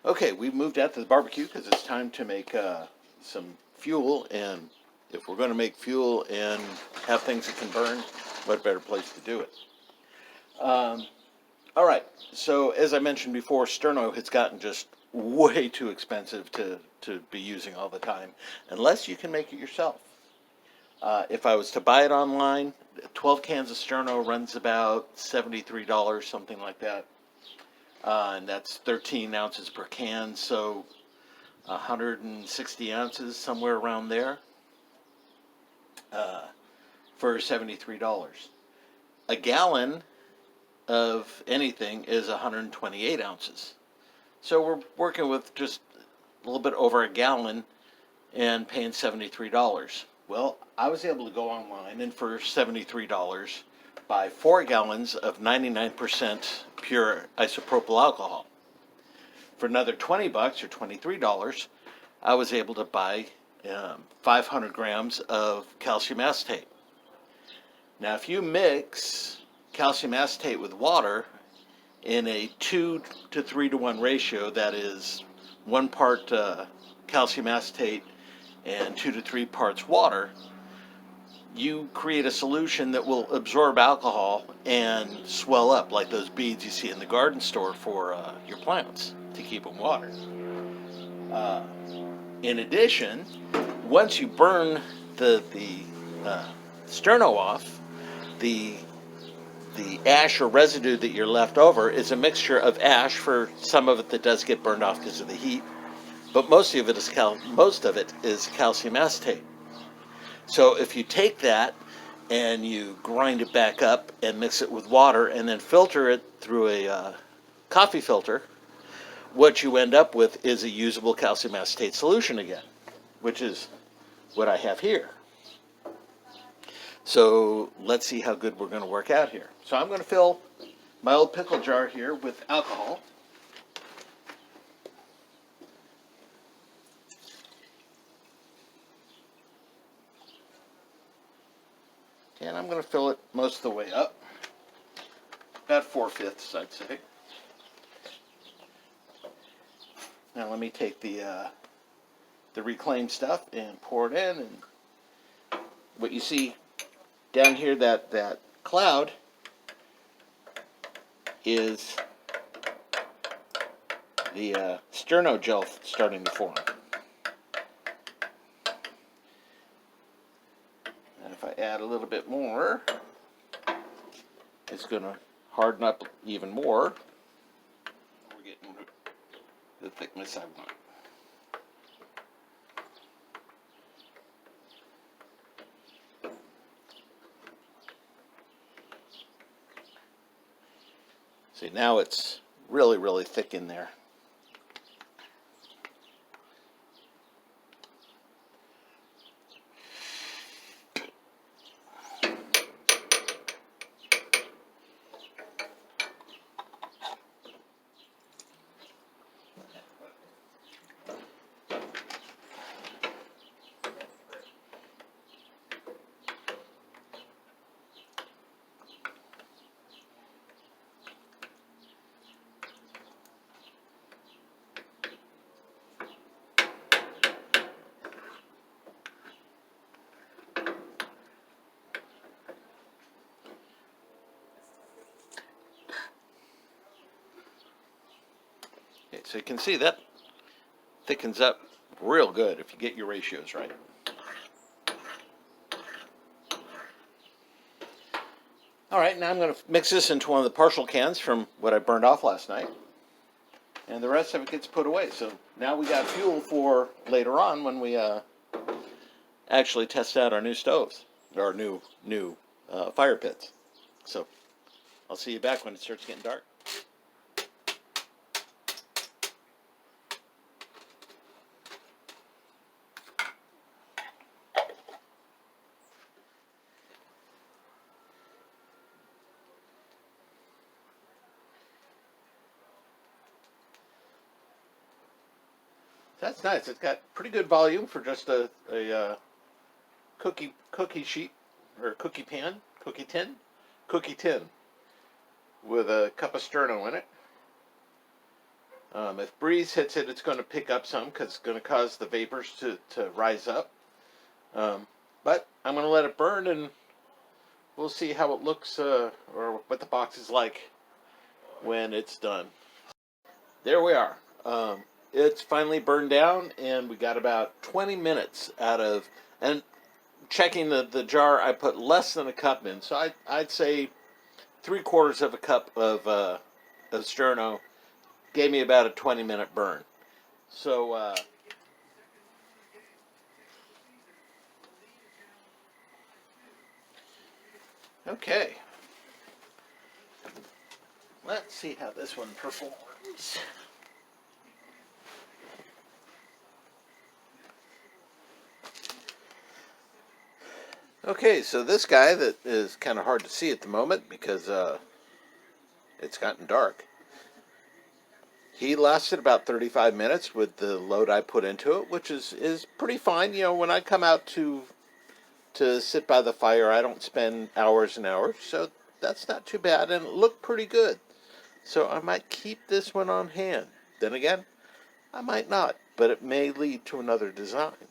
Okay, we've moved out to the barbecue because it's time to make some fuel, and if we're going to make fuel and have things that can burn, what better place to do it? All right, so as I mentioned before, sterno has gotten just way too expensive to be using all the time, unless you can make it yourself. If I was to buy it online, 12 cans of sterno runs about $73, something like that. And that's 13 ounces per can, so 160 ounces, somewhere around there, uh, for $73. A gallon of anything is 128 ounces. So we're working with just a little bit over a gallon and paying $73. Well, I was able to go online and for $73 buy 4 gallons of 99% pure isopropyl alcohol. For another $20 or $23, I was able to buy 500 grams of calcium acetate. Now, if you mix calcium acetate with water in a 2 to 3 to 1 ratio, that is 1 part calcium acetate and 2 to 3 parts water, you create a solution that will absorb alcohol and swell up like those beads you see in the garden store for your plants to keep them watered. In addition, once you burn the sterno off, the ash or residue that you're left over is a mixture of ash, for some of it that does get burned off because of the heat, but most of it is calcium acetate. So if you take that and you grind it back up and mix it with water and then filter it through a coffee filter, what you end up with is a usable calcium acetate solution again, which is what I have here. So let's see how good we're going to work out here. So I'm going to fill my old pickle jar here with alcohol. And I'm going to fill it most of the way up. About 4/5, I'd say. Now let me take the reclaimed stuff and pour it in. And what you see down here, that cloud, is the sterno gel starting to form. And if I add a little bit more, it's going to harden up even more. We're getting the thickness I want. See, now it's really, really thick in there. Okay, so you can see that thickens up real good if you get your ratios right. All right, now I'm going to mix this into one of the partial cans from what I burned off last night. And the rest of it gets put away. So now we got fuel for later on when we actually test out our new stoves, our new fire pits. So I'll see you back when it starts getting dark. That's nice. It's got pretty good volume for just a cookie sheet or cookie tin with a cup of sterno in it. If breeze hits it, it's going to pick up some because it's going to cause the vapors to rise up. But I'm going to let it burn, and we'll see how it looks or what the box is like when it's done. There we are. It's finally burned down, and we got about 20 minutes out of, and checking the jar, I put less than a cup in, so I'd say 3/4 of a cup of sterno gave me about a 20-minute burn. So okay, let's see how this one performs. Okay, so this guy that is kind of hard to see at the moment because it's gotten dark. He lasted about 35 minutes with the load I put into it, which is pretty fine. You know, when I come out to sit by the fire, I don't spend hours and hours, so that's not too bad, and it looked pretty good. So I might keep this one on hand. Then again, I might not, but it may lead to another design.